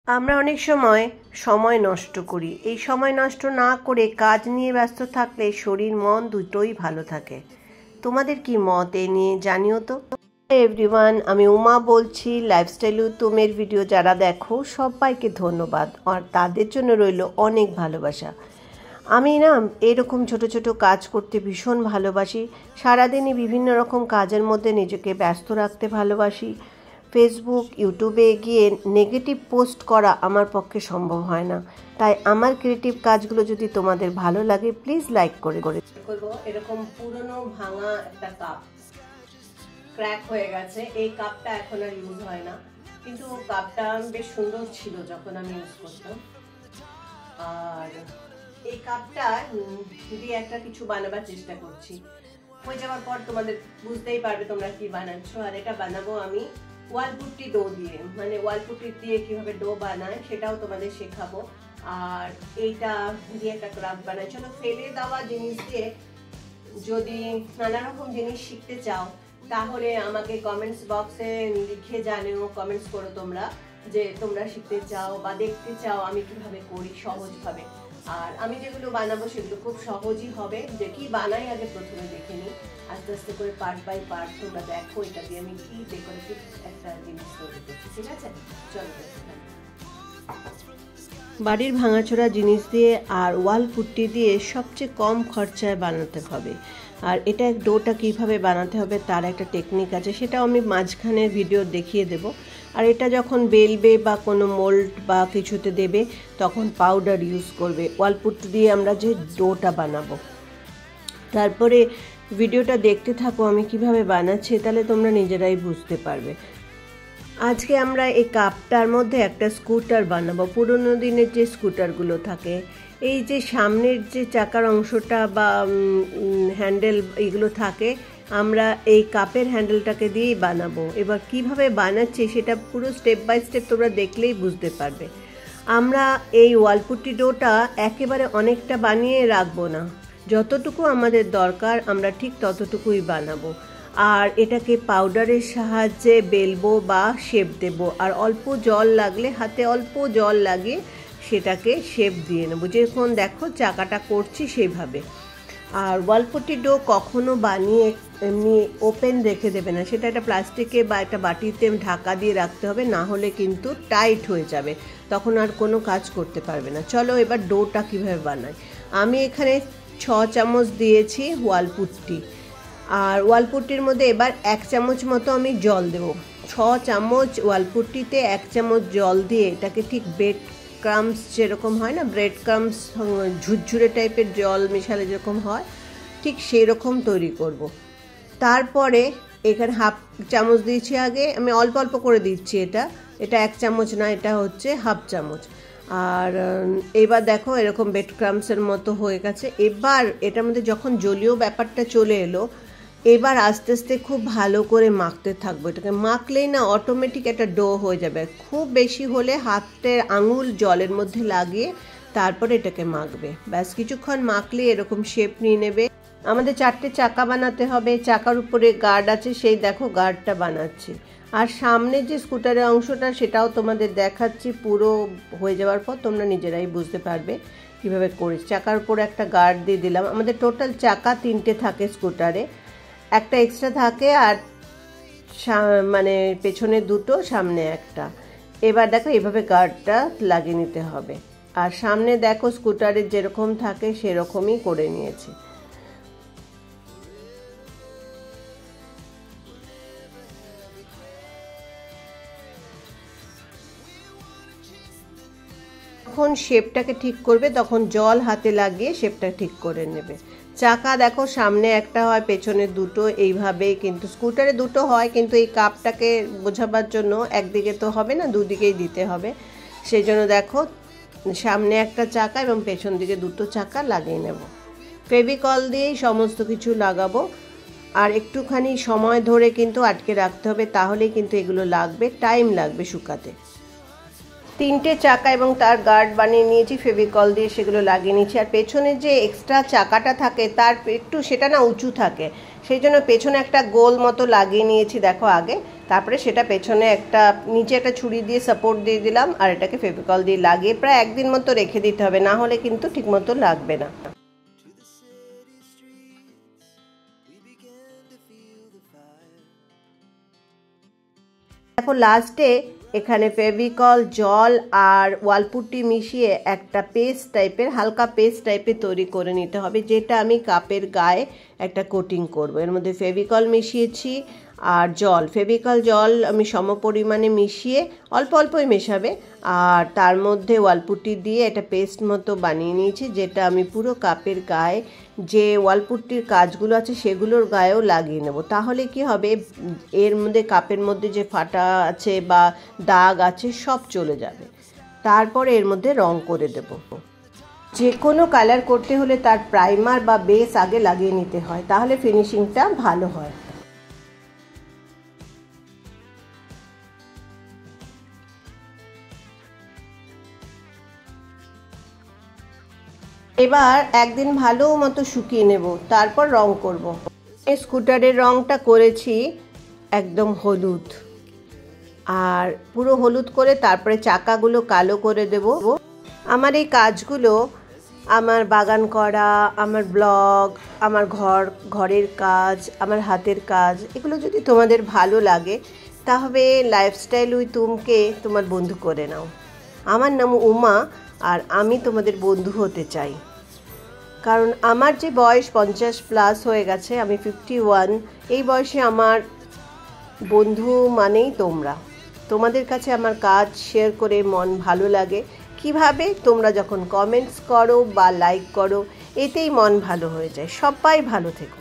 আমরা অনেক সময় নষ্ট করি। এই সময় নষ্ট না করে কাজ নিয়ে ব্যস্ত থাকলে শরীর মন দুটোই ভালো থাকে। তোমাদের কি মত এ নিয়ে জানিও তো। এভরিওয়ান, আমি উমা বলছি। লাইফস্টাইল উত্তমের ভিডিও যারা দেখো সবাইকে ধন্যবাদ, আর তাদের জন্য রইল অনেক ভালোবাসা। আমি এরকম ছোট ছোট কাজ করতে ভীষণ ভালোবাসি। সারাদিনই বিভিন্ন রকম কাজের মধ্যে নিজেকে ব্যস্ত রাখতে ভালোবাসি। ফেসবুক, ইউটিউবে গিয়ে নেগেটিভ পোস্ট করা আমার পক্ষে সম্ভব হয় না। তাই আমার ক্রিয়েটিভ কাজগুলো যদি তোমাদের ভালো লাগে প্লিজ লাইক করে করবো। এরকম পুরনো ভাঙা একটা কাপ ক্র্যাক হয়ে গেছে। এই কাপটা এখন আর ইউজ হয় না, কিন্তু কাপটা বেশ সুন্দর ছিল যখন আমি ইউজ করতাম। আর এই কাপটা দিয়ে একটা কিছু বানাবার চেষ্টা করছি। হয়ে যাওয়ার পর তোমাদের বুঝতেই পারবে তোমরা কি বানাচ্ছ। আর এটা বানাবো আমি ওয়ালপুট্টি ডো দিয়ে, মানে ওয়ালপুট্টি দিয়ে কিভাবে ডো বানায় সেটাও তোমাদের শেখাবো। আর এইটা দিয়ে একটা ক্রাফট বানাই। চলো, ফেলে দেওয়া জিনিস দিয়ে যদি নানা রকম জিনিস শিখতে চাও তাহলে আমাকে কমেন্টস বক্সে লিখে জানিও, কমেন্টস করো তোমরা যে তোমরা শিখতে চাও বা দেখতে চাও আমি কিভাবে করি সহজভাবে। আর আমি যেগুলো বানাবো সেগুলো খুব সহজই হবে। যে কি বানাই আগে প্রথমে দেখে নিই, আস্তে আস্তে করে পার্ট বাই পার্ট তোমরা দেখো এটা দিয়ে আমি কি ডেকোরেটিভ একটা জিনিস তৈরি করছি। ঠিক আছে, চলো। বাড়ির ভাঙাচোরা জিনিস দিয়ে আর ওয়াল পুট্টি দিয়ে সবচেয়ে কম খরচায় বানাতে হবে। আর এটা ডোটা কিভাবে বানাতে হবে তার একটা টেকনিক আছে, সেটাও আমি মাঝখানের ভিডিও দেখিয়ে দেব। আর এটা যখন বেলবে বা কোনো মোল্ড বা কিছুতে দেবে তখন পাউডার ইউজ করবে। ওয়ালপুট্টি দিয়ে আমরা যে ডোটা বানাবো, তারপরে ভিডিওটা দেখতে থাকো আমি কিভাবে বানাচ্ছি, তাহলে তোমরা নিজেরাই বুঝতে পারবে। আজকে আমরা এই কাপটার মধ্যে একটা স্কুটার বানাবো। পুরোনো দিনের যে স্কুটারগুলো থাকে, এই যে সামনের যে চাকার অংশটা বা হ্যান্ডেল এগুলো থাকে, আমরা এই কাপের হ্যান্ডেলটাকে দিয়েই বানাবো। এবার কিভাবে বানাচ্ছি সেটা পুরো স্টেপ বাই স্টেপ তোমরা দেখলেই বুঝতে পারবে। আমরা এই ওয়ালপুট্টি ডোটা একেবারে অনেকটা বানিয়ে রাখবো না, যতটুকু আমাদের দরকার আমরা ঠিক ততটুকুই বানাবো। আর এটাকে পাউডারের সাহায্যে বেলবো বা শেপ দেব। আর অল্প জল লাগলে হাতে অল্প জল লাগিয়ে সেটাকে শেপ দিয়ে নেবো, যেরকম দেখো চাকাটা করছি সেইভাবে। আর ওয়ালপুট্টি ডো কখনো বানিয়ে এমনি ওপেন রেখে দেবে না, সেটা একটা প্লাস্টিকে বা একটা বাটিতে ঢাকা দিয়ে রাখতে হবে, না হলে কিন্তু টাইট হয়ে যাবে, তখন আর কোনো কাজ করতে পারবে না। চলো এবার ডোটা কিভাবে বানাই। আমি এখানে 6 চামচ দিয়েছি ওয়ালপুট্টি। আর ওয়ালপুট্টির মধ্যে এবার 1 চামচ মতো আমি জল দেবো। 6 চামচ ওয়ালপুট্টিতে 1 চামচ জল দিয়ে এটাকে ঠিক ব্রেড ক্রামস যেরকম হয় না, ব্রেড ক্রামস ঝুরঝুরে টাইপের জল মেশালে যেরকম হয় ঠিক সেই রকম তৈরি করব। তারপরে এখানে 1/2 চামচ দিয়েছি আগে, আমি অল্প অল্প করে দিচ্ছি। এটা 1 চামচ না, এটা হচ্ছে 1/2 চামচ। আর এবার দেখো এরকম ব্রেড ক্রামসের মতো হয়ে গেছে। এবার এটার মধ্যে যখন জলীয় ব্যাপারটা চলে এলো, এবার আস্তে আস্তে খুব ভালো করে মাখতে থাকবো। এটাকে মাখলেই না অটোমেটিক একটা ডো হয়ে যাবে। খুব বেশি হলে হাতের আঙুল জলের মধ্যে লাগিয়ে তারপরে এটাকে মাখবে। ব্যাস কিছুক্ষণ মাখলে এরকম শেপ নিয়ে নেবে। আমাদের 4টে চাকা বানাতে হবে। চাকার উপরে গার্ড আছে, সেই দেখো গার্ডটা বানাচ্ছি। আর সামনে যে স্কুটারের অংশটা সেটাও তোমাদের দেখাচ্ছি। পুরো হয়ে যাওয়ার পর তোমরা নিজেরাই বুঝতে পারবে কিভাবে করেছি। চাকার উপরে একটা গার্ড দিয়ে দিলাম। আমাদের টোটাল চাকা 3টে থাকে স্কুটারে, একটা এক্সট্রা থাকে আর মানে পেছনে 2টো, সামনে একটা। এবার দেখো এভাবে গার্ডটা লাগিয়ে নিতে হবে। আর সামনে দেখো স্কুটারের যেরকম থাকে সেরকমই করে নিয়েছি। যখন শেপটাকে ঠিক করবে তখন জল হাতে লাগিয়ে শেপটা ঠিক করে নেবে। চাকা দেখো সামনে একটা হয়, পেছনে 2টো, এইভাবেই। কিন্তু স্কুটারে 2টো হয়, কিন্তু এই কাপটাকে বোঝাবার জন্য একদিকে তো হবে না, দুদিকেই দিতে হবে। সেই জন্য দেখো সামনে একটা চাকা এবং পেছন দিকে 2টো চাকা লাগিয়ে নেব। ফেভিকল দিয়েই সমস্ত কিছু লাগাবো। আর একটুখানি সময় ধরে কিন্তু আটকে রাখতে হবে, তাহলেই কিন্তু এগুলো লাগবে, টাইম লাগবে শুকাতে। 3টে চাকা এবং তার গার্ড বানিয়ে নিয়েছি ফেভিকল দিয়ে, সেগুলো লাগিয়ে নিয়েছি। আর পেছনে যে এক্সট্রা চাকাটা থাকে তার একটু সেটা না উঁচু থাকে, সেই জন্য পেছনে একটা গোল মতো লাগিয়ে নিয়েছি দেখো আগে, তারপরে সেটা পেছনে একটা নিচে একটা ছুরি দিয়ে সাপোর্ট দিয়ে দিলাম, আর এটাকে ফেভিকল দিয়ে লাগিয়ে প্রায় একদিন মতো রেখে দিতে হবে, না হলে কিন্তু ঠিক মতো লাগবে না। দেখো লাস্টে এখানে ফেভিকল, জল আর ওয়ালপুট্টি মিশিয়ে একটা পেস্ট টাইপের, হালকা পেস্ট টাইপের তৈরি করে নিতে হবে, যেটা আমি কাপের গায়ে একটা কোটিং করব। এর মধ্যে ফেভিকল মিশিয়েছি আর জল, ফেভিকল জল আমি সম পরিমাণে মিশিয়ে, অল্প অল্পই মেশাবে, আর তার মধ্যে ওয়ালপুট্টি দিয়ে একটা পেস্ট মতো বানিয়ে নিয়েছি, যেটা আমি পুরো কাপের গায়ে যে ওয়ালপুট্টির কাজগুলো আছে সেগুলোর গায়েও লাগিয়ে নেব। তাহলে কি হবে, এর মধ্যে কাপের মধ্যে যে ফাটা আছে বা দাগ আছে সব চলে যাবে। তারপরে এর মধ্যে রং করে দেব। যে কোনো কালার করতে হলে তার প্রাইমার বা বেস আগে লাগিয়ে নিতে হয়, তাহলে ফিনিশিংটা ভালো হয়। এবার একদিন ভালো মতো শুকিয়ে নেব, তারপর রং করব। স্কুটারের রংটা করেছি একদম হলুদ, আর পুরো হলুদ করে তারপরে চাকাগুলো কালো করে দেব। আমার এই কাজগুলো, আমার বাগান করা, আমার ব্লগ, আমার ঘরের কাজ, আমার হাতের কাজ, এগুলো যদি তোমাদের ভালো লাগে তাহলে লাইফস্টাইল উইথ উমকে তোমার বন্ধু করে নাও। আমার নাম উমা, আর আমি তোমাদের বন্ধু হতে চাই, কারণ আমার যে বয়স 50+ হয়ে গেছে, আমি 51, এই বয়সে আমার বন্ধু মানেই তোমরা। তোমাদের কাছে আমার কাজ শেয়ার করে মন ভালো লাগে। কিভাবে? তোমরা যখন কমেন্টস করো বা লাইক করো, এতেই মন ভালো হয়ে যায়। সবাই ভালো থেকো।